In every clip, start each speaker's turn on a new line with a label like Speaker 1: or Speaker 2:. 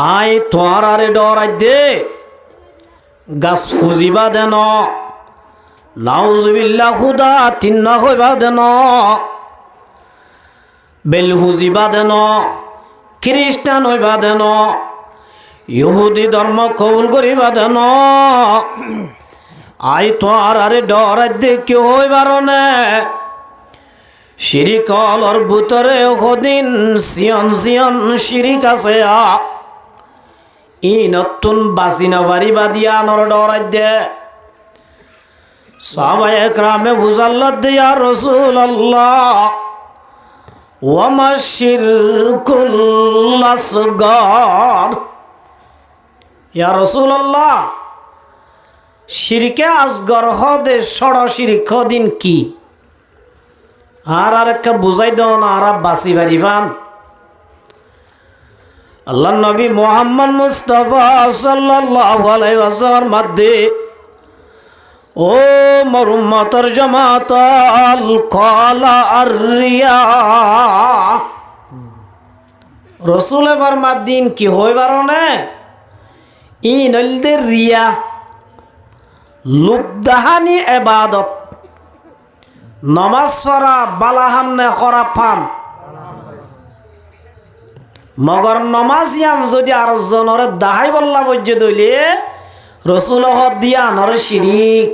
Speaker 1: I তোয়ার আরে ডরাই দে গাছ ফুজিবা দেন নাউজুবিল্লাহ খুদা তিন্না হইবা দেন বেল ফুজিবা দেন খ্রিস্টান হইবা দেন ইহুদি ধর্ম কবুল করিবা দেন আই তোয়ার আরে ডরাই দে কেউ হইবার নে শিরিকলর ভিতরে হদিন সিয়ন সিয়ন শিরিক আছে ই নতুন বাসিনা বাড়িবা দিয়া নর ডরাই দে সাহাবায়ে একরামে বুঝাল্লাহ দিয়া রাসূলুল্লাহ ওয়ামা শিরকুল আসগর ইয়া রাসূলুল্লাহ শিরকে আসগর হদে সড় শিরিক হদিন কি আর একটা বুঝাই দাও না আর বাসি পারিবান আল্লাহ নবী মুহাম্মদ মুস্তাফা সাল্লাল্লাহু আলাইহি ওয়াসাল্লাম মধ্যে ও মোর উম্মতের জামাত আল কালা আর রিয়া রাসূলে ফরমাদ দিন কি হইবার না ই নলদের রিয়া লুবদাহানি ইবাদত নমাজ পড়া বালাহাম নে খরা ফাম মগর নমাজ ইয়াম যদি আর জনরে দাহাই বল্লা বজ্জে দইলে রসুল হদ দিয়া নর শিরিক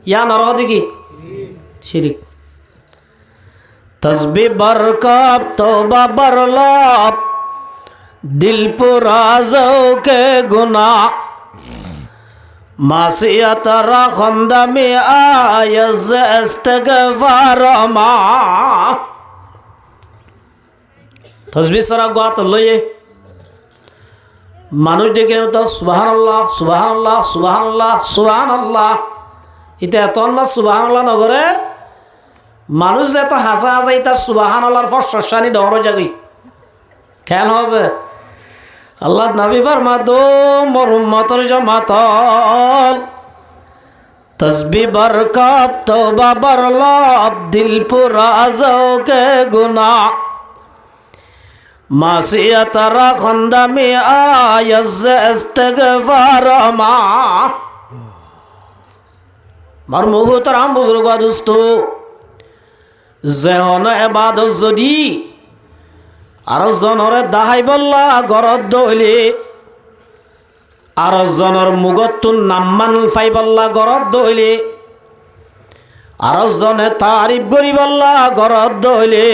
Speaker 1: ইয়া নর দেখি শিরিক তসবিহ বরকত তওবা বরলাপ দিল পুরা কে গুনাহ মাসিয়াত রাখন্দা মে আয়াজ ইস্তিগফার মা তসবিহ সরা গাত লয়ে মানুষ ডেকে তো সুবহানাল্লাহ সুবহানাল্লাহ সুবহানাল্লাহ সুবহানাল্লাহ এটা এত না সুবহানাল্লাহ নগরে মানুষ যে তো হাসা হাসা এটা সুবহানাল্লাহর ফসসানি ডর জাগি কেন হচ্ছে আল্লাহ নবী ফরমাদো মোর উম্মতের জামাত তসবিহ বরকত তওবা বরলাপ দিল পুরা কে গুনাহ মাসিয়াত রাখন্দা মে আয়াজ ইস্তিগফার মা মার মুহতারাম বুজুর্গ দোস্ত যেহন ইবাদত যদি আর জনরে দাহাই বল্লা গরদ দইলে আর জনর মুগতুন নাম্মান ফাই বল্লা গরদ দইলে আর জনে তারিফ করি বল্লা গরদ দইলে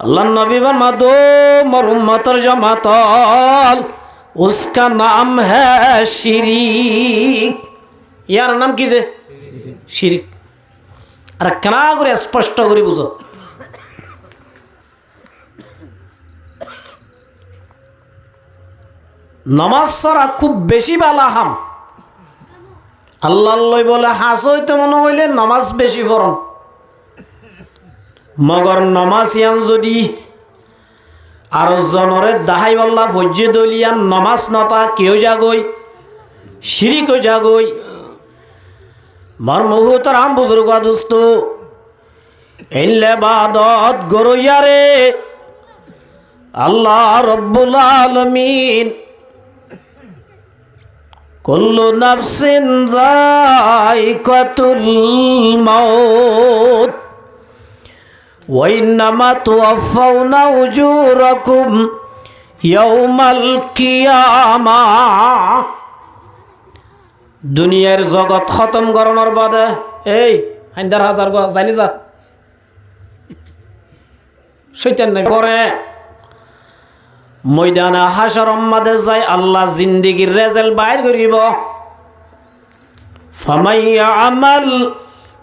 Speaker 1: अल्लाह नबी फरमादो मोर उम्मतर जमातल उसका नाम है शिरिक यार नाम की जे शिरिक अरे कना करे स्पष्ट करे बुझो नमाज सरा खूब बेशी बाला हम अल्लाह लई बोले हासोई तो मनो हইলে नमाज बेशी পড়ন मगर नमाज यान যদি আর জনরে দাহাই বল্লা ফজ্জে দলিয়ান নমাজ নতা কেউ জাগই শিরিক হয়ে জাগই মর্মহুতর আম বুজুর্গ দোস্ত ইবাদত গরইয়ারে আল্লাহ রব্বুল আলামিন কুল্লু নাফসিন যায়িকাতুল মাউত وإنما توفون أجوركم يوم القيامة দুনিয়ার জগৎ খতম করানোর বাদে এই হাইন্দার হাজার গো জানি যা শয়তান না করে ময়দানে হাশর মাদে যায় আল্লাহ জিন্দেগীর রেজাল্ট বাইর করিব ফামাইয়া আমাল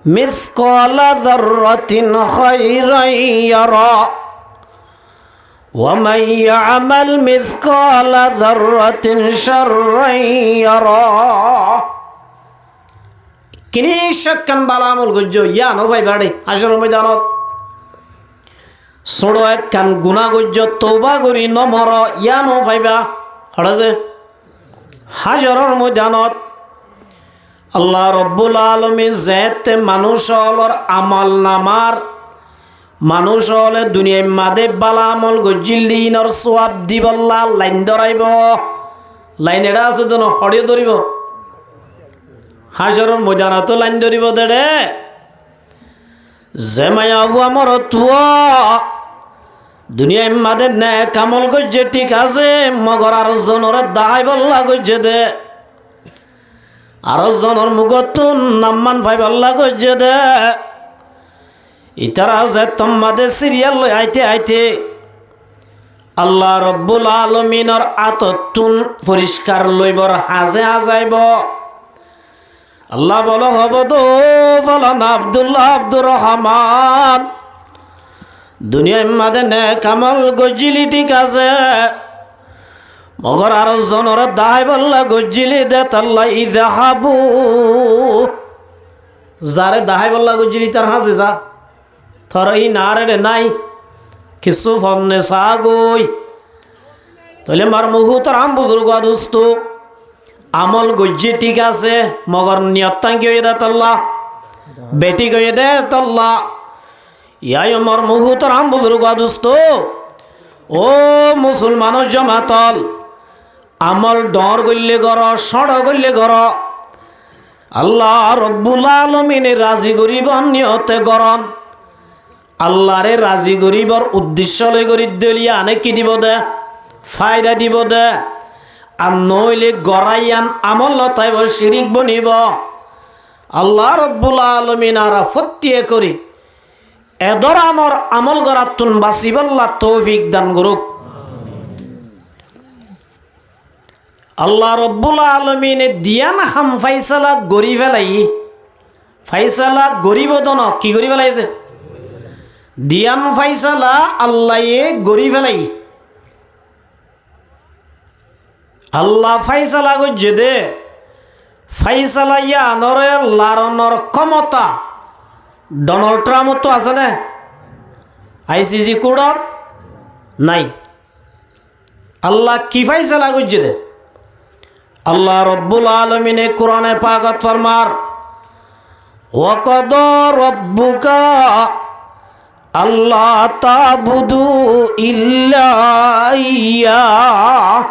Speaker 1: مثقال ذرة خيرا يرى ومن يعمل مثقال ذرة شرا يرى কিনি শক্কান বালামুল গজ্জ ইয়া নো ভাই বাড়ি হাশর ময়দানত ছোড়ো এক কান গুনাহ গজ্জ তওবা করি নমর ইয়া নো ভাইবা হড়াছে হাশরের ময়দানত আল্লাহ রব্বুল আলামিন যেতে মানুষের আমল নামার মানুষ হলে দুনিয়ায় মাদে বালা আমল গজিলিনর সোয়াব দিবল্লা লাইন ধরাইব লাইন এটা আছে তো হড়িয়ে ধরিব হাসরের ময়দানত লাইন ধরিব দেড়ে যে মায়া আবু আমার তুয়া দুনিয়ায় মাদে নে কামল গজে ঠিক আছে মগর আর জনের দাহাই বল্লা গজে দে আর জনের মুগতুন নাম্মান ভাই বল্লা গজে দে ইতারা যে তোমাদের সিরিয়াল লই আইতে আইতে আল্লাহ রব্বুল আলমিনের আততুন পরিষ্কার লইবর হাজে হাজাইব আল্লাহ বলো হব তো ফলান আব্দুল্লাহ আব্দুর রহমান দুনিয়ায় মাদে নে কামল গজিলি ঠিক আছে মগর আর জনের দায় বল্লা গজিলি দে তাল্লা ই দেখাবু যারে দাহাই বল্লা গজিলি তার হাজে যা থর ই না রে নাই কিছু ফন্নে সাগই তাহলে মার মুহু তোর আম বুজুর্গ দোস্ত আমল গজ্জি ঠিক আছে মগর নিয়তাং গিয়ে দে তল্লা বেটি গিয়ে দে তল্লা ইয়াই মর মুহু তোর আম বুজুর্গ দোস্ত ও মুসলমানের জমাতল আমল ডর গইলে গর সড় গইলে গর আল্লাহ রব্বুল আলামিনে রাজি করিব নিয়তে গরম আল্লাহরে রাজি করিবর উদ্দেশ্য লই করি দলিয়া আনে কি দিব দে ফায়দা দিব দে আর নইলে গড়াইয়ান আমল লতাইব শিরিক বনিব আল্লাহ রব্বুল আলামিন আর ফত্তিয়ে করি এদরানোর আমল গড়াতুন বাসিবাল্লাহ তৌফিক দান করুক আল্লাহ রব্বুল আলামিনে দিয়ান হাম ফাইসালা গরি ফেলাই ফাইসালা গরিব দন কি গরি ফেলাইছে দিয়ান ফাইসালা আল্লাহ গরি ফেলাই আল্লাহ ফাইসালা গজ্জে দে ফাইসালা ইয়ানরে লারনর ক্ষমতা ডোনাল্ড ট্রাম্প তো আছে না আইসিসি কোডত নাই আল্লাহ কি ফাইসালা গজ্জে দে আল্লাহ রব্বুল আলামিনে কোরআনে পাকত ফরমার ওয়াকাদা রাব্বুকা আল্লাহ তাবুদু ইল্লা ইয়্যাহ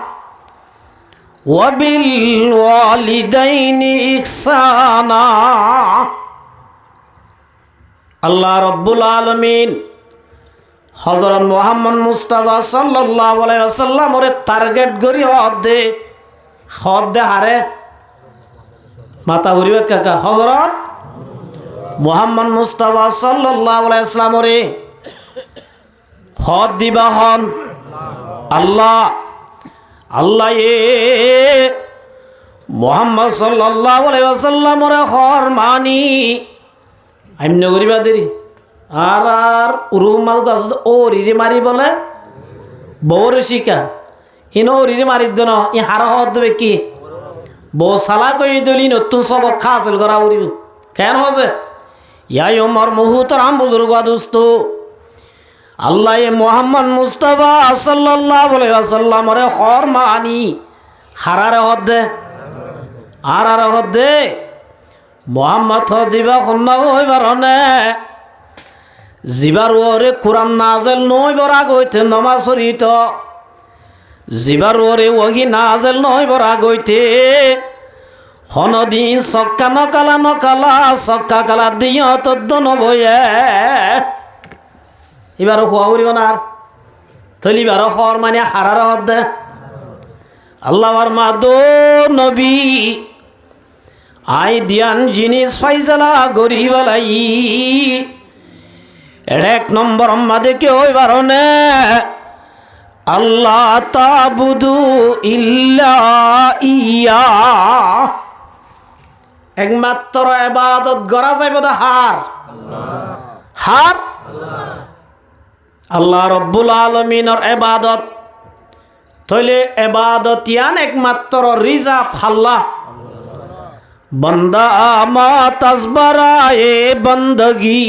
Speaker 1: ওয়া বিল ওয়ালিদাইনি ইহসানা আল্লাহ রব্বুল আলামিন হযরত মুহাম্মদ মুস্তাফা সাল্লাল্লাহু আলাইহি ওয়াসাল্লাম ওরে টার্গেট করি হদ দে হারে মাথা ঘুরিবে কাকা হযরত মুহাম্মদ মুস্তাফা সাল্লাল্লাহু আলাইহি ওয়াসাল্লাম রে হদ দিবা হন আল্লাহ আল্লাহ মুহাম্মদ সাল্লাল্লাহু আলাইহি ওয়াসাল্লাম রে হর মানি আইন গরিবা দেরি আর উরুমাল গাছ ও রিরি মারি বলে বউরে শিকা ইনো রিরি মারি দেন ই হার হদ দেবে কি বউ সালা কই দলি নতুন সব খাসল করা উড়ি কেন হচ্ছে ইয়াই ওমর মুহুতর আম বুজুর্গ দোস্ত আল্লাহ মুহাম্মদ মুস্তাফা সাল্লাল্লাহু আলাইহি ওয়াসাল্লাম রে হর মানি হারারে হদে আরারে হদে মুহাম্মদ দিবা খন্না হইবার হনে জিবার ওরে কুরআন নাযিল নইবার আগইতে নামাজ পড়িত জিবার ওরে ওহি নাযিল নইবার আগইতে হনদি সক্কা নকালা সক্কা কালা দিয়া তদ্দন বয়ে এবার হওয়া উড়িব না আর তলিবার হর মানে হারার হদে আল্লাহর মাদো নবী আই দিয়ান জিনিস ফাইসালা গরিবালাই এক নম্বর মাদে কে হইবার নে আল্লাহ তাবুদু ইল্লা ইয়া একমাত্র ইবাদত করা যাইব দা হার হার আল্লাহ রব্বুল আলামিনের ইবাদত তইলে ইবাদত ইয়ান একমাত্র রিজাব আল্লাহ बंदा आमा तस्बराए बंदगी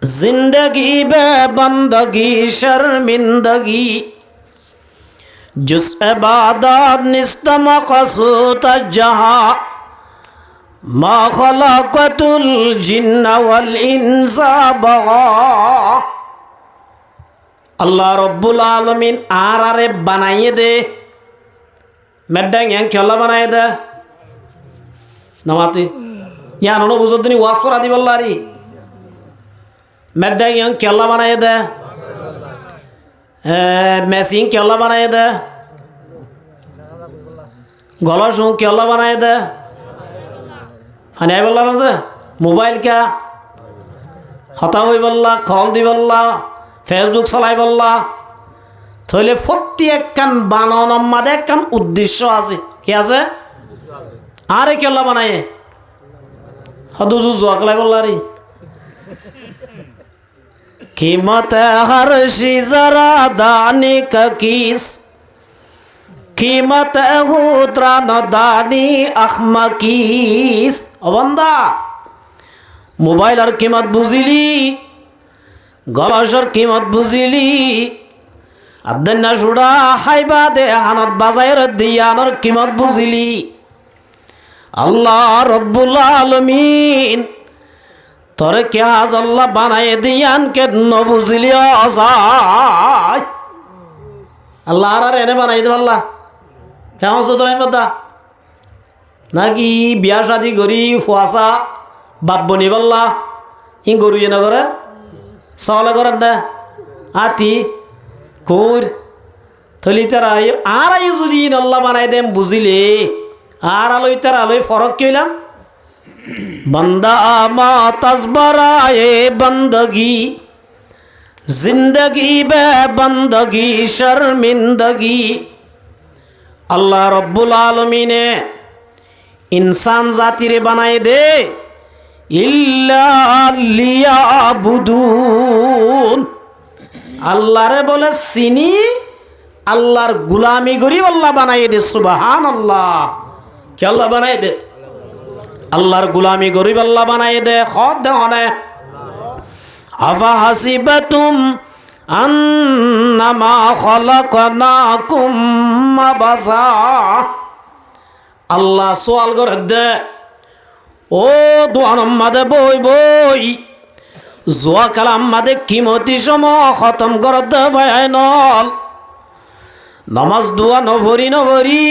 Speaker 1: जिंदगी बे बंदगी शर्मिंदगी जुस इबादत निस्त मक़सूद जहाँ মা খালাকাতুল জিন্না ওয়াল ইনসা বাগা। আল্লাহ রব্বুল আলামিন আরে বানাইয়ে দে মেড্ডাং ইয়াং খেলা বানাইয়ে দে নামাতি ইয়ান হলো বুঝদিনি ওয়াজ করা দিবল্লারি মেড্ডাং ইয়াং খেলা বানাইয়ে দে মেসিং খেলা বানাইয়ে দে গলসুং খেলা বানাইয়ে দে আনি আই বললাম যে মোবাইল কা হতা হই বললা কল দি বললা ফেসবুক চালাই বললা তাহলে প্রত্যেকখান বানানোর মাঝে একখান উদ্দেশ্য আছে কি আছে আরে কেলা বানায় হদুজু জোয়া কলাই বললা রে कीमत हर शी जरा दानी का किस कीमत हुद्रा न दानी अखमा किस बंदा मोबाइलर कीमत बुझिली गलसर कीमत बुझिली अदन्ना सुड़ा हाइबा दे हानत बाजायर दियानर कीमत बुझिली अल्लाह रब्बुल आलमीन तोरे क्या अल्लाह बनाए दियान के न बुझिली आजाय अल्लाह रा रेने बनाई दे अल्लाह क्या हो तो नहीं पता ना कि ब्याह शादी करी फुआसा बाप बनी बल्ला इन गरु ये नगर सवाल करें ना आती कोर थली तेरा ये आरा ये जुदी अल्लाह बनाए दे बुझिले आरा लो तेरा लो फरक क्यों ला बंदा मा तस्बराए बंदगी जिंदगी बे बंदगी शर्मिंदगी अल्लाह रब्बुल आलमीन ने इंसान जातिरे बनाए दे इल्ला लियाबुदून अल्लाह रे बोले सिनी अल्लाहर गुलामी करी अल्लाह बनाए दे सुबहान अल्लाह क्या अल्लाह बनाए दे अल्लाहर गुलामी करी अल्लाह बनाए दे खुद दे होने अफा हसीबतुम अन्नमा खलकनाकुम अबसा अल्लाह सवाल कर दे ओ दुआनम मादे बोई बोई जोआ कलाम मादे कीमती समय खत्म कर दे बयानल नमाज दुआ नभरी नभरी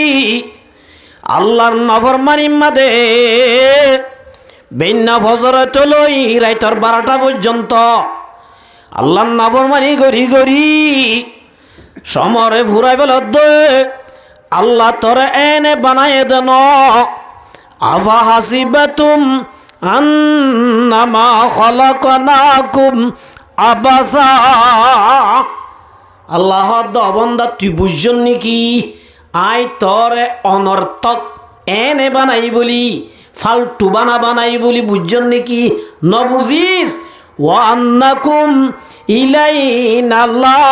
Speaker 1: अल्लाहर नफरमानी मादे बेन्ना फजर चलई राइतर 12টা পর্যন্ত আল্লাহর নাফরমানি করি করি সমরে ফুরাই ফেল দে আল্লাহ তোরে এনে বানায়ে দেন আফা হাসিবাতুম আন্নামা খলাকনাকুম আবাসা আল্লাহ দবন্দা তুই বুঝছন নাকি আই তোরে অনর্থক এনে বানাই বলি ফালতু বানাই বলি বুঝছন নাকি ন বুঝিস وأنكم إلينا لا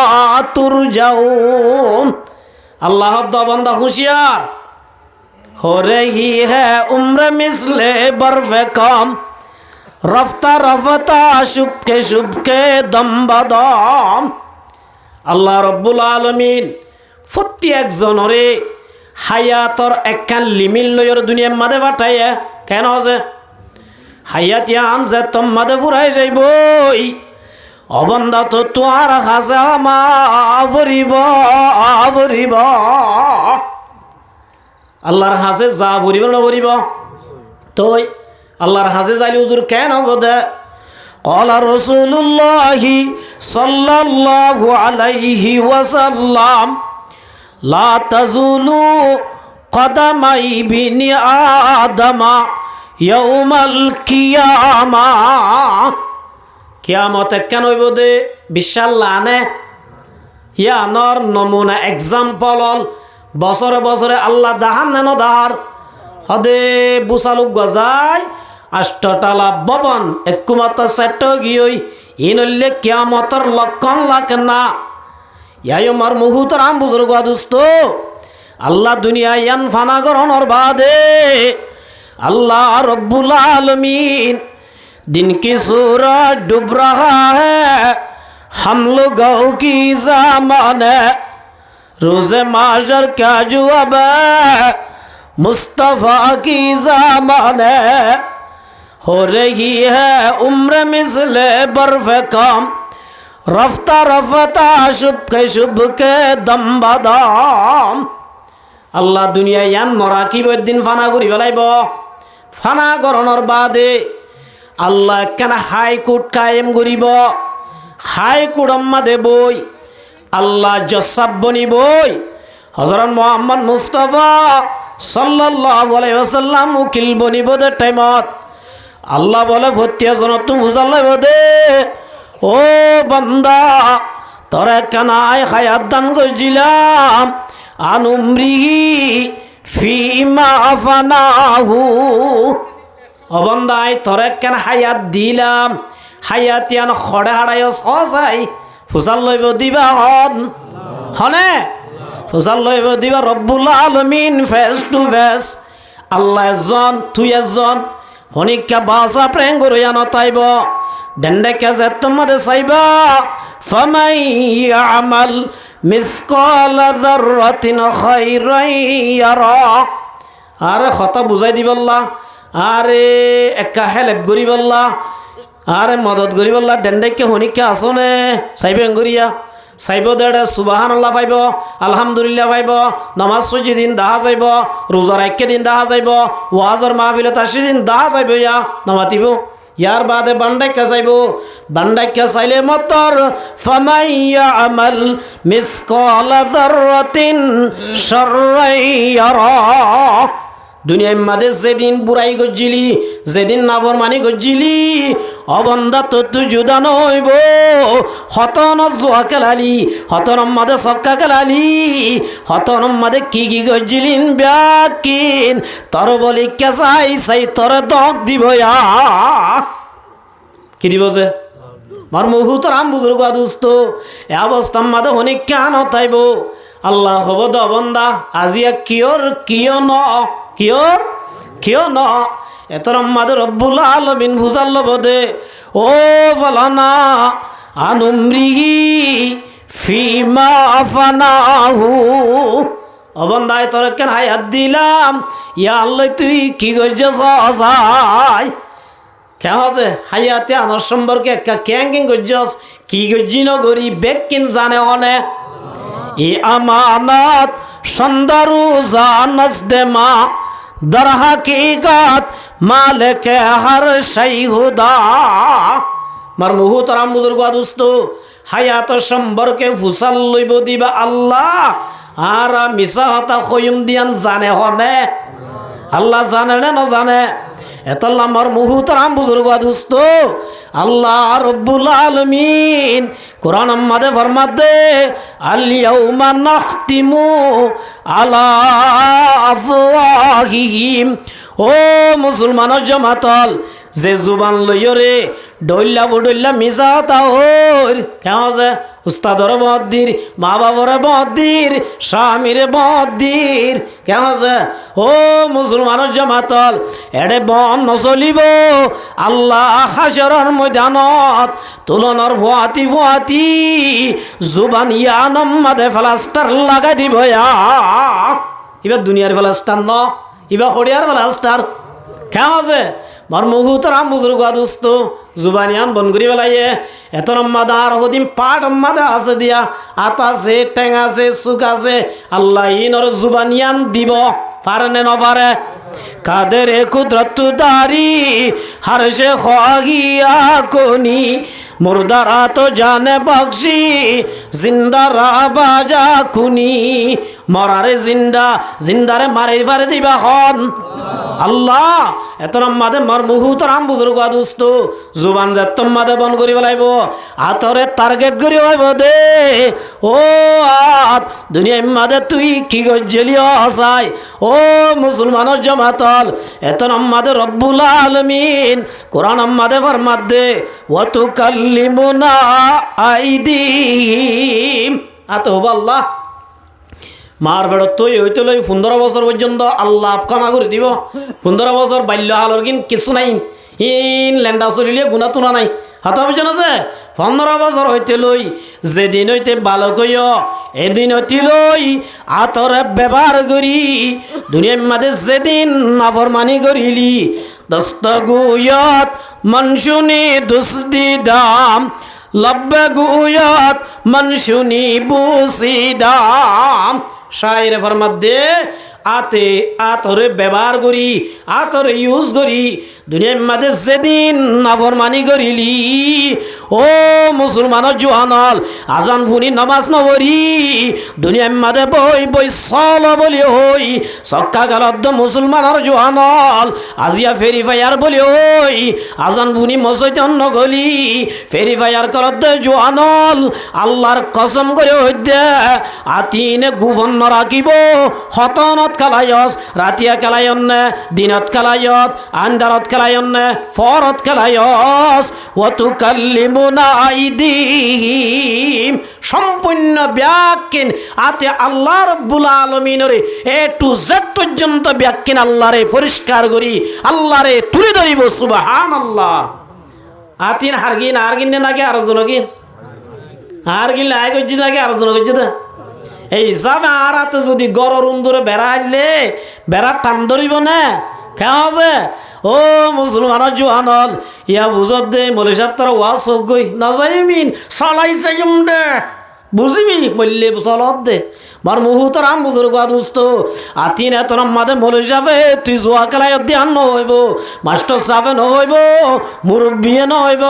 Speaker 1: ترجعون अल्लाह दा बंदा होशियार हो रही है उम्र मिसले बर्फ़े कम रफ्ता रफ्ता शुभ के दम बदम अल्लाह रब्बुल आलमीन फुत्ती एक जनरे हायातर एकखान लिमिल लयर दुनिया मादे फाटाइए केन होजे हायात यान जे तुम मादे फुराई जाइबई अबंदा तो तुआर खासा मावरिबा आवरिबा अल्लाहर हासे जा वरिबा न वरिबा तोय अल्लाहर हासे जाइले हुजूर केन हबदे قال رسول الله صلى الله عليه وسلم لا تزول قدم ابن آدم يوم القيامة কিয়ামত কেন হইব দে বিশাল লানে ইয়ানর নমুনা এক্সাম্পল বছরে বছরে আল্লাহ দাহান নেন দাহার হদে বুসালুক গজায় আষ্টটালা ভবন একমাত্র সেট গিয়ে ইনলে কিয়ামতর লক্ষণ লাখ না ইয়ায়মার মুহুতর আম বুজুর্গ দুস্ত আল্লাহ দুনিয়া ইয়ান ফানা গ্রহণর বাদে আল্লাহ রব্বুল আলামিন दिन की सूरज डूब रहा है हम लोगों की ज़माने रोज़े माशर क्या जवाब है मुस्तफ़ा की ज़माने हो रही है उम्र मिसले बर्फ कम रफ्ता रफ्ता शुभ के दम बदाम আল্লাহ দুনিয়া ইয়ান মরাকিব দিন ফানা করি ফেলাইব ফানা করণর বাদে আল্লাহ একখানা হাইকোর্ট কায়েম করিব হাইকোর্ট আম্মা দেবই আল্লাহ জসাব বনিবই হযরত মুহাম্মদ মুস্তাফা সাল্লাল্লাহু আলাইহি ওয়াসাল্লাম উকিল বনিব দে টাইমত আল্লাহ বলে ভতিয়া জন তুমি বুঝালাই দে ও বান্দা তোরে কানায় হায়াত দান কইছিলাম আনুমরিহি ফিমা ফানাহু অবন্দাই তোরে কেন হায়াত দিলাম হায়াতিয়ান খড়ে হাড়াই সজাই ফুসাল লইব দিবা হনে ফুসাল লইব দিবা রব্বুল আলামিন ফেস টু ফেস আল্লাহ এজন তুই এজন হনিকা বাসা প্রেম করিয়া নতাইব ডেন্ডে কেজে তোমাদের চাইবা ফামাই আমাল মিসকাল যাররাতিন খায়রান ইয়ারা আরে কথা বুঝাই দিবল্লা আরে একা হেল্প করিবল্লা আরে মদত করিবল্লা ডেন্ডেকে হনিকা আসনে চাইবেন করিয়া চাইব দেড়ে সুবহানাল্লাহ পাইব আলহামদুলিল্লাহ পাইব নামাজ 60 দিন দেখা যাইব রোজার 1 দিন দেখা যাইব ওয়াজের মাহফিলত 80 দিন দেখা যাইব ইয়া নামাতিব ইয়ার বাদে বান্দাইকা যাইব বান্দাইকা চাইলে মতর ফামাইয়া আমাল মিসকাল যাররাতিন শাররান ইয়ারা দুনিয়ার মাঝে যেদিন বুড়াই গজ্জিলি যেদিন নাফরমানি গজ্জিলি অবন্দা তো তুই জুদা নইব হতন জোয়া খেলালি হতন মাদে সক্কা খেলালি হতন মাদে কি গজ্জিলিন ব্যাকিন তর বলি কেসাই সাই তর দক দিব কি দিব যে মার মুহুতর আম বুজুর্গ দুস্ত এ অবস্থা মাদে অনেক কেন তাইব আল্লাহ হব দ বন্দা আজিয়া কিয়র কিয় ন কিয়র কিয় ন এতর মাদে রব্বুল আলামিন বুঝাল বদে ও ফালানা আনুমরিহি ফিমা ফানাহু অবন্দায় তোর কেন হায়াত দিলাম ইয়া আল্লাহ তুই কি করছিস আসাই কেন আছে হায়াতে আনার সম্পর্কে একটা ক্যাঙ্কিং করছিস কি করছি ন করি বেগ কিন জানে অনে ই আমানত সন্দারু জানস দেমা দর হাকিকাত মালিক হর শাই হুদা মার মুহুতরাম বুজুর্গ দোস্ত হায়াত সম্পর্কে ফুসাল লইব দিবা আল্লাহ আর মিছা হতা কইম দিয়ান জানে হনে আল্লাহ জানে না জানে এতল্লা মার মুহুতরাম বুজুর্গ দোস্ত আল্লাহ রব্বুল আলামিন কুরআন মাদে ফরমাতে আল ইয়াউমা নাখতিমু আলা আফওয়াহিহিম ও মুসলমানের জামাতল যে জুবান লইরে ডইল্লা বডইল্লা মিছা তা ওর কেন যে উস্তাদর বদ্দির মা বাবার বদ্দির স্বামীর বদ্দির কেন যে ও মুসলমানের জামাতল এডে বন নচলিব আল্লাহ হাসরের ময়দানত তুলনার ভুয়াতি ভুয়াতি জুবান ইয়ানম মাদে প্লাস্টার লাগাই দিব এবার দুনিয়ার প্লাস্টার ন এবার হরিয়ার প্লাস্টার কেন আছে মার মুহুতরাম বুজুর্গ দোস্ত জুবানিয়ান বন করি বেলাইয়ে এত মাদার হদিম পাট মাদা আছে দিয়া আত আছে টেং আছে সুখ আছে আল্লাহ ইনর জুবানিয়ান দিব পারে ন পারে কাদের কুদরত দারি হর সে খাগিয়া কোনি মুর্দারা তো জানে বক্সি জিন্দারা বাজা কুনি মরারে জিন্দা জিন্দারে মারে ফারে দিবা হন আল্লাহ এত মাদে মার মুহুতরাম বুজুর্গ দোস্ত জুবান যাতম মাদে বন করি বলাইব আতরে টার্গেট করি হইব দে ও আত দুনিয়ার মাদে তুই কি গজ্জলি হসাই ও মুসলমানের জামাতল এত মাদে রব্বুল আলামিন কোরআন মাদে ফরমাত দে ওয়া তুকাল্লিমুনা আইদিহিম আত আল্লাহ মার বেড়ত তুই হইতে লই 15 বছর পর্যন্ত আল্লাহ ক্ষমা করে দিব 15 বছর বাল্য আলোর কিন কিছু নাই ইন লেন্ডা চলিলে গুণা তুনা নাই হাতা বুঝে না যে 15 বছর হইতে লই যেদিন হইতে বালক হইয় এদিন অতিলই আতরে ব্যবহার করি দুনিয়ার মাঝে যেদিন নাফরমানি করিলি দস্তগুয়াত মনসুনি দুসদি দাম লব্বে গুয়াত মনসুনি বুসি দাম শায়ের ফরমাত দে আতে আতরে ব্যবহার করি আতরে ইউজ করি দুনিয়ার মাঝে যেদিন নাফরমানি করিলি ও মুসলমানের জোয়ানল আজান ফুনি নামাজ নবরি দুনিয়ার মাঝে বই বই চল বলি হই সক্কা গালদ্দ মুসলমানের জোয়ানল আজিয়া ফেরি ফায়ার বলি হই আজান ফুনি মসজিদ অন্য গলি ফেরি ফায়ার করদ্দ জোয়ানল আল্লাহর কসম করে হইদে আতিনে গুভন রাখিব হতনত খেলায়স রাতিয়া খেলায়ন নে দিনত খেলায়ত আন্দারত খেলায়ন নে ফরত খেলায়স ওতু কাল্লিমুনা আইদিহিম সম্পূর্ণ ব্যাকিন আতে আল্লাহ রাব্বুল আলামিনের এ টু জেড পর্যন্ত ব্যাকিন আল্লাহরে পরিষ্কার করি আল্লাহরে তুলে ধরিব সুবহানাল্লাহ আতিন হারগিন হারগিন নাকি আর জনগিন হারগিন আয় গজ্জি নাকি আর জনগজ্জি দা এই হিসাবে আর হাতে যদি গরর উন্দরে বেড়া আইলে বেড়া টান ধরিব না কেন আছে ও মুসলমানের জোয়ানল ইয়া বুঝত দে মলি সাহেব তারা ওয়া চোখ গই নাযাইমিন চলাই চাইম দে বুঝিবি বললে চলত দে মার মুহুতর আম বুজুর্গ দুস্ত আতিন এত মাদে মলি সাহেবে তুই জোয়া খেলাই ধ্যান নহইব মাস্টার সাহেবে নহইব মুরব্বিয়ে নহইব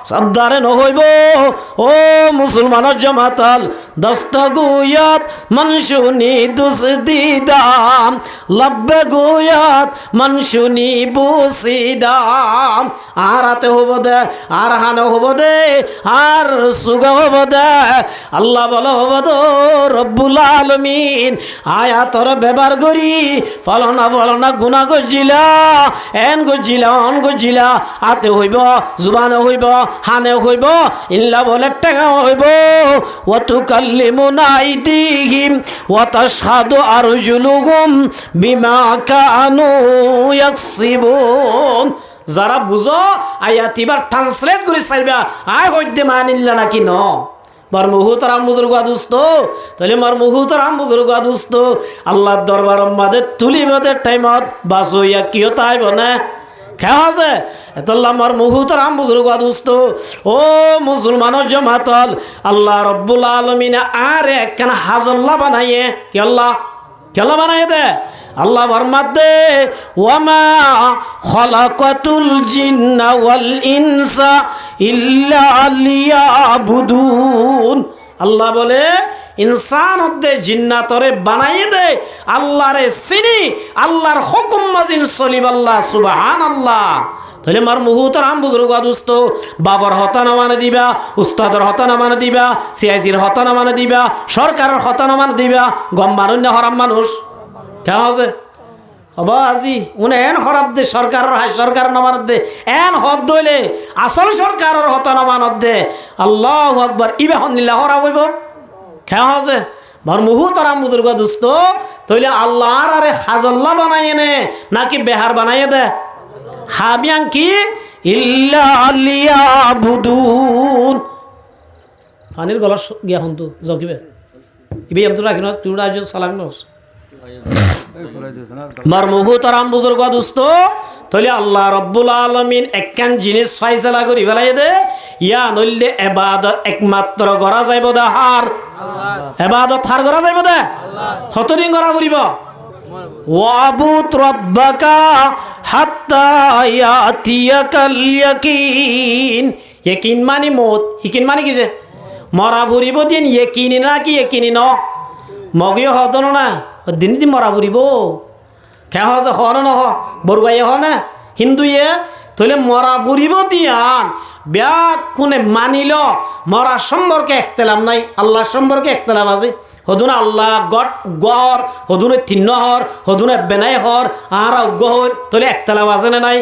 Speaker 1: সর্দারে নহইব ও মুসলমানের জমাতাল দস্তা গুয়াত মনসুনি দুসদি দাম লব্বে গুয়াত মনসুনি বুসি দাম আর হাতে হব দে আর হানে হব দে আর সুগা হব দে আল্লাহ বলো হব তো রব্বুল আলামিন আয়াতর ব্যবহার করি ফলনা গুনাহ গজিলা এন গজিলা অন গজিলা আতে হইব জুবানে হইব হানে হইব ইল্লা বলে টাকা হইব ওয়া তুকাল্লিমুনা আইদিহিম ওয়া তাশহাদু আরজুলুহুম বিমা কানু ইয়াকসিবুন যারা বুঝো আয়াত এবার ট্রান্সলেট করে চাইবা আয় হইতে মানিল্লা নাকি ন মার মুহুতর আম বুজুর্গ দুস্ত তাহলে মার মুহুতর আম বুজুর্গ দুস্ত আল্লাহর দরবার মাদের তুলিবাদের টাইমত বাসো ইয়া কিয় তাইব না খেয়া আছে এতল্লা মার মুহুতর আম বুজুর্গ দুস্ত ও মুসলমানের জমাতল আল্লাহ রব্বুল আলামিন আর একখানা হাজল্লা বানাইয়ে কি আল্লাহ কেলা বানাইয়ে দে আল্লাহ ফরমাতে ওয়ামা খলাকাতুল জিন্না ওয়াল ইনসা ইল্লা লিয়াবুদুন আল্লাহ বলে ইনসান দে জিন্নাতরে বানাইয়ে দে আল্লাহরে চিনি আল্লাহর হুকুম মাজিন চলিব আল্লাহ সুবহানাল্লাহ তাহলে মার মুহুতর আম বুজুর্গ দুস্ত বাবার হতানা মানে দিবা উস্তাদের হতানা মানে দিবা সিআইসির হতানা মানে দিবা সরকারের হতানা মানে দিবা গম মানুষ না হরাম মানুষ কেমন আছে হব আজি উনি এন হরাব দে সরকারের হাই সরকার নামানত দে এন হদ দইলে আসল সরকারের হত নামানত দে আল্লাহু আকবার ইবে হনিল্লা হরাব হইব কেমন আছে মার মুহুতর আম বুজুর্গ দুস্ত তাহলে আল্লাহর আরে হাজল্লা বানাইয়ে নে নাকি বেহার বানাইয়ে দে হাবিয়াং কি ইল্লা লিয়াবুদুন পানির গলা গিয়া হন্তু জকিবে ইবে এম তো রাখি না তুই আজ সালাম নস মার মুহুতর আম বুজুর্গ দুস্ত তাহলে আল্লাহ রব্বুল আলামিন একখান জিনিস ফাইসালা করি ফেলাই দে ইয়া নইলে ইবাদত একমাত্র করা যাইব দে হার ইবাদত হার করা যাইব দে কতদিন করা পড়িব ওয়াবুদ রাব্বাকা হাত্তা ইয়াতিয়াকাল ইয়াকিন ইয়াকিন মানে মত ইয়াকিন মানে কি যে মরা ভরিব দিন ইয়াকিনি না কি ইয়াকিনি ন মগিও হদন না দিন দিন মরা ভরিব খেয়া যে হ না নহ বরুয়াই হ না হিন্দুয়ে তাহলে মরা ভরিব দিয়ান ব্যাক কোনে মানিল মরা সম্পর্কে একতেলাম নাই আল্লাহ সম্পর্কে একতেলাম আছে হদুন আল্লাহ গড গড় হদুনে তিন্ন হর হদুনে বেনাই হর আর গহর তাহলে একতেলাম আছে না নাই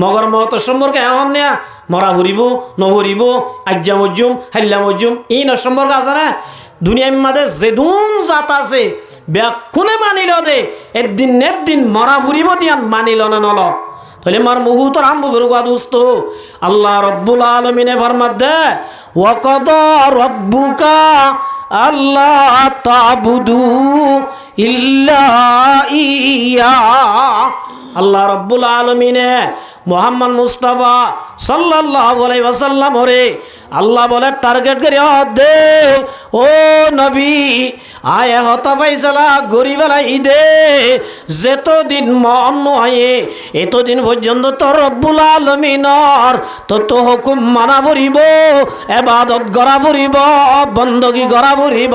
Speaker 1: মগর মত সম্পর্কে এমন নেয়া মরা ভরিব নহরিব আজ্জা মজ্জুম হাল্লা মজ্জুম এই ন সম্পর্ক আছে না দুনিয়ার মাঝে যেদুন জাত আছে ব্যাকুনে মানিল দে একদিন মরা ভরিব দিয়ান মানিল না নল তাহলে মার মুহুতর আম বুজুর্গ দুস্ত আল্লাহ রব্বুল আলামিনে ফরমাত দে ওয়াকাদা রাব্বুকা আল্লাহ তা'বুদু ইল্লা ইয়া। আল্লাহ রাব্বুল আলামিনে মুহাম্মদ মুস্তাফা সাল্লাল্লাহু আলাইহি ওয়াসাল্লাম ওরে আল্লাহ বলে টার্গেট করে দে ও নবী আয় হতা ফাইসালা গরিবেলা ইদে যতদিন মন নয় এতদিন পর্যন্ত তোর রব্বুল আলামিনের তত হুকুম মানা পড়িব, ইবাদত করা পড়িব, বন্দগি করা পড়িব।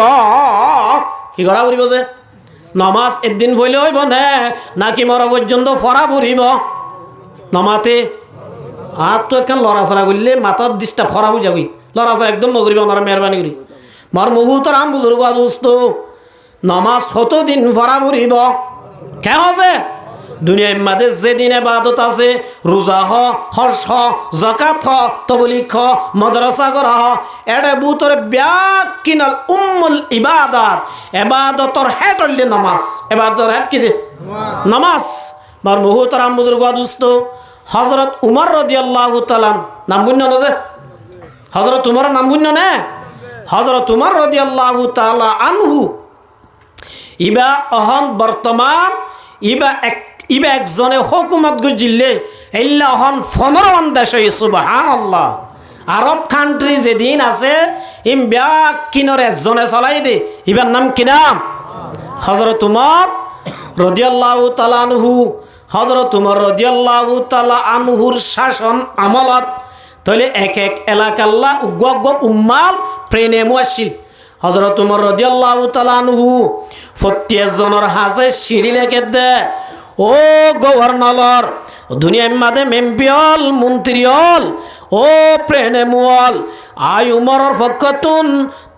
Speaker 1: কি করা পড়িব? যে নামাজ একদিন পড়লে হইব না নাকি মরা পর্যন্ত পড়া পড়িব? নমাতে আর তো এখন লড়াচড়া করলে মাথার ডিস্টার্ব ফরা বুঝা গই লড়াচড়া একদম নগরিব ওনারা মেহরবানি করি মার মুহূর্তর আম বুজুর্গ দোস্ত নমাজ কতদিন ফরা পড়িব কে হবে দুনিয়ার মাঝে যেদিন ইবাদত আছে রোজা হ হজ হ যাকাত হ তবলিগ হ মাদ্রাসা করা হ এডে বুতর ব্যাকিনাল উম্মুল ইবাদাত ইবাদতর হেড হইলে নামাজ ইবাদতর হেড কি যে নামাজ মার মুহূর্তর আম বুজুর্গ দোস্ত হযরত উমর রাদিয়াল্লাহু তাআলা নাম বুঝন না যে হযরত উমর নাম বুঝন না হযরত উমর রাদিয়াল্লাহু তাআলা আনহু ইবা অহন বর্তমান ইবা একজনে হুকুমত গুজিলে এল্লা অহন 15 মান দেশ সুবহানাল্লাহ আরব কান্ট্রি যেদিন আছে ইম ব্যাক কিনরে জনে চলাই দে ইবার নাম কি নাম হযরত উমর রাদিয়াল্লাহু তাআলা আনহু হযরত উমর রাদিয়াল্লাহু তাআলা আনহুর শাসন আমলত তলে এক এক এলাকাল্লাহ উগ্গ উম্মাল প্রেনে মুয়াশিল হযরত উমর রাদিয়াল্লাহু তাআলা আনহু প্রত্যেকজনের হাতে সিঁড়ি লেখে দে ও গভর্নর দুনিয়ার মাঝে মেম্পিয়ল মন্ত্রীল ও প্রেনে মুয়াল আই উমরের পক্ষতুন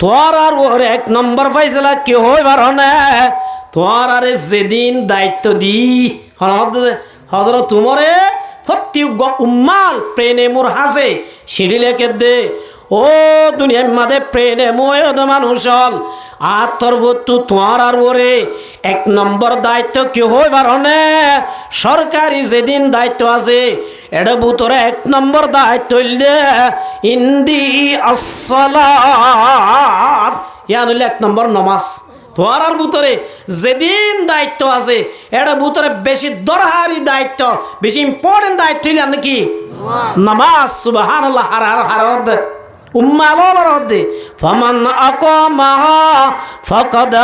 Speaker 1: তোর আর ওর এক নম্বর ফাইসলা কি হইবার না তোর আরে যেদিন দায়িত্ব দি হযরত উমরে প্রত্যেক উম্মাল প্রেনে মুর হাসে সিঁড়ি লেখে দে ও দুনিয়ার মাঝে প্রেনে মোয় মানুষ হল আর তোর বস্তু তোমার আর ওরে এক নম্বর দায়িত্ব কি হইবার না সরকারি যেদিন দায়িত্ব আছে এটা বুতরে এক নম্বর দায়িত্ব হইলে ইন্দি আসসালাত ইয়ান হইলে এক নম্বর নামাজ তোমার আর বুতরে যেদিন দায়িত্ব আছে এটা বুতরে বেশি দরকারি দায়িত্ব বেশি ইম্পর্টেন্ট দায়িত্ব হইলে আপনি কি নামাজ সুবহানাল্লাহ হার উম্মালোর দে ফামান আকামাহা ফাকাদ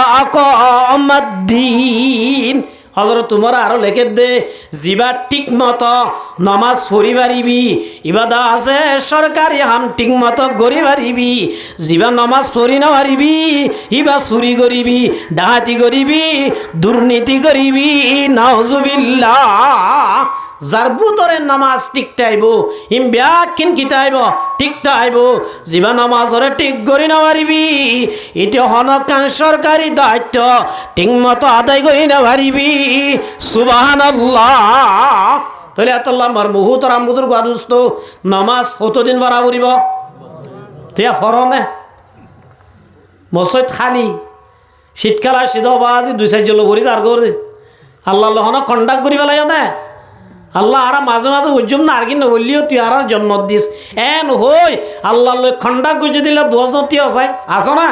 Speaker 1: আকামাদ্দিন হযরত উমর আরো লেখে দে জিবা ঠিক মতো নামাজ পড়ি পারিবি ইবাদত আছে সরকারি হাম ঠিক মতো গড়ি পারিবি জিবা নামাজ পড়ি না পারিবি ইবা চুরি করিবি ডাকাতি করিবি দুর্নীতি করিবি নাউজুবিল্লাহ যার বুতরে নামাজ ঠিকটা আইব ইম ব্যাকিন কিতা আইব ঠিকটা আইব জিবা নামাজরে ঠিক করি না পারিবি এটা হনকান সরকারি দায়িত্ব ঠিক মতো আদায় করি না পারিবি সুবহানাল্লাহ তাহলে আল্লাহ মার মুহূর্তর আমুদুর গাদুস্ত নামাজ কতদিন পড়া পড়িব তিয়া ফরনে মসজিদ খালি শীতকাল আর শীত হবা আজি 2-4 জন করি আর করে আল্লাহ লহন কন্ডাক্ট করি পেলাই না আল্লাহ আর মাঝে মাঝে উজ্জম না আর কি নবলিও তুই আর জন্ম দিস এন হই আল্লাহ লই খন্ডা গুজে দিলে 10 নতি আছে আসো না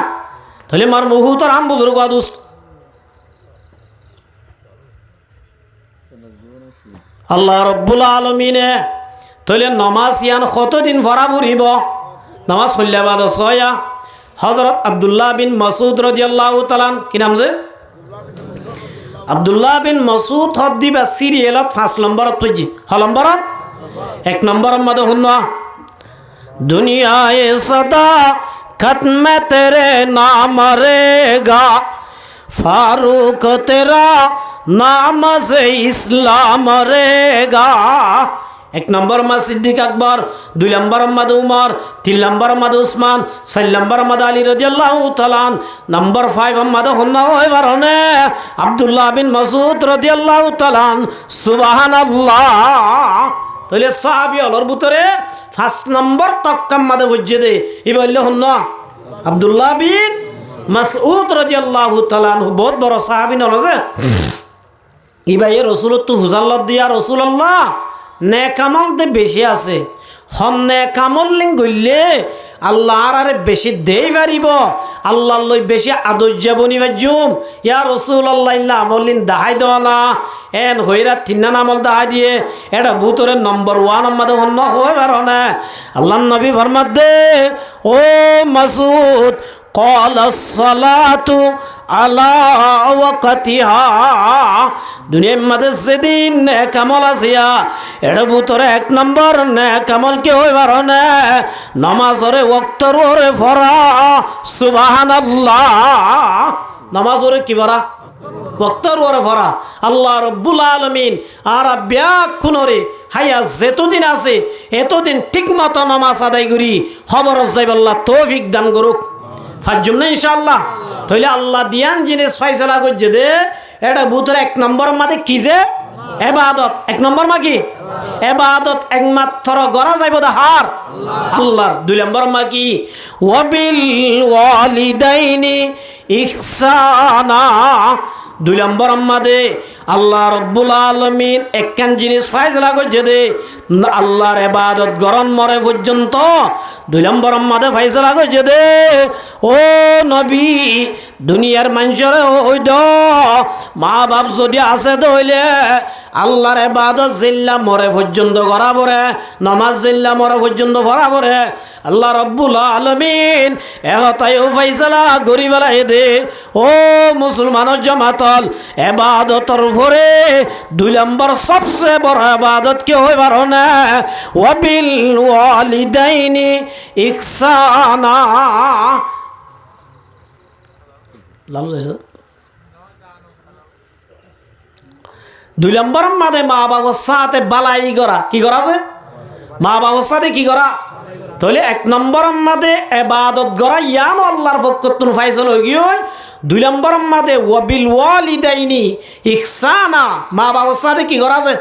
Speaker 1: তাহলে মার মুহূর্তর আম বুজুর্গ আদুস আল্লাহ রব্বুল আলামিনে তাহলে নামাজ ইয়ান কতদিন পড়া পড়িব নামাজ পড়লে বাদ ছয়া হযরত আব্দুল্লাহ বিন মাসউদ রাদিয়াল্লাহু তাআলা কি নাম যে আব্দুল্লাহ বিন মাসউদ হদ্দিবা সিরিয়ালত 5 নম্বরত তুজি হ নম্বরত 1 নম্বরের মধ্যে হুন্না দুনিয়ায়ে সদা খতমে তেরে নাম রেগা ফারুক তেরা নাম সে ইসলাম রেগা 1 নম্বর মা সিদ্দিক আকবর 2 নম্বর মা উমর 3 নম্বর মা উসমান 4 নম্বর মা আলী রাদিয়াল্লাহু তাআলা নম্বর 5 মা হুন্না হয় বারনে আব্দুল্লাহ বিন মাসউদ রাদিয়াল্লাহু তাআলা সুবহানাল্লাহ তাহলে সাহাবী হলর ভিতরে 5 নম্বর তক্কাম মাদে বুঝে দে ই বললে হুন্না আব্দুল্লাহ বিন মাসউদ রাদিয়াল্লাহু তাআলা বহুত বড় সাহাবী নরজে ই ভাই রাসূলত হুজাল্লাহ দিয়া রাসূলুল্লাহ নেকামল দে বেশি আছে হন নেকামল লিং গইলে আল্লাহর আরে বেশি দেই পারিব আল্লাহর লই বেশি আদর্য বনিবার জুম ইয়া রাসূলুল্লাহ ইল্লা আমলিন দাহাই দেওয়া না এন হইরা তিন্না আমল দাহাই দিয়ে এটা ভূতরে নম্বর 1 আমাদের অন্য হয়ে পারো না আল্লাহর নবী ফরমাত দে ও মাসউদ قال الصلاة على وقتها দুনিয়ার মধ্যে যেদিন কামল আসিয়া এর ভিতরে 1 নম্বর নে কামল কে হই পারো না নামাজরে ওয়াক্তর ওরে ফরা সুবহানাল্লাহ নামাজরে কি ফরা ওয়াক্তর ওরে ফরা আল্লাহ রাব্বুল আলামিন আর ব্যাকুনরে হায়া যেতদিন আছে এতদিন ঠিকমতো নামাজ আদায় করি খবর যাইব আল্লাহ তৌফিক দান করুক ফাজুম না ইনশাআল্লাহ তাহলে আল্লাহ দিয়ান জিনিস ফয়সালা করছে দে এটা বুতরে 1 নম্বর মধ্যে কি যে ইবাদত 1 নম্বর মা কি ইবাদত একমাত্র করা যাইব দা হার আল্লাহর 2 নম্বর মা কি ওয়াবিল ওয়ালিদাইনি ইহসানা 2 নম্বর মধ্যে আল্লাহ রাব্বুল আলামিন একখান জিনিস ফয়সালা করছে দে আল্লাহর ইবাদত গরন মরে পর্যন্ত 2 নম্বর মধ্যে ফয়সালা করছে দে ও নবী দুনিয়ার মানুষরে ওই দ মা বাপ যদি আছে দইলে আল্লাহর ইবাদত জিল্লা মরে পর্যন্ত করা পড়ে নামাজ জিল্লা মরে পর্যন্ত পড়া পড়ে আল্লাহ রাব্বুল আলামিন এহতায়ও ফয়সালা গরিবেলা দে ও মুসলমানের জামাতল ইবাদতর পরে 2 নম্বর সবচেয়ে বড় ইবাদত কি হই পারো না ওয়াবিল ওয়ালিদাইনি ইহসানা লালু যাইছে 2 নম্বর মাদে মা বাবার সাথে বালাই করা কি করা আছে মা বাবার সাথে কি করা তাহলে 1 নম্বর মাদে ইবাদত করা ইয়ান আল্লাহর পক্ষতুন ফয়সালা হই গিয়ে 2 নম্বর মাদে ওয়াবিল ওয়ালিদাইনি ইহসানা মা বাবার সাথে কি করা আছে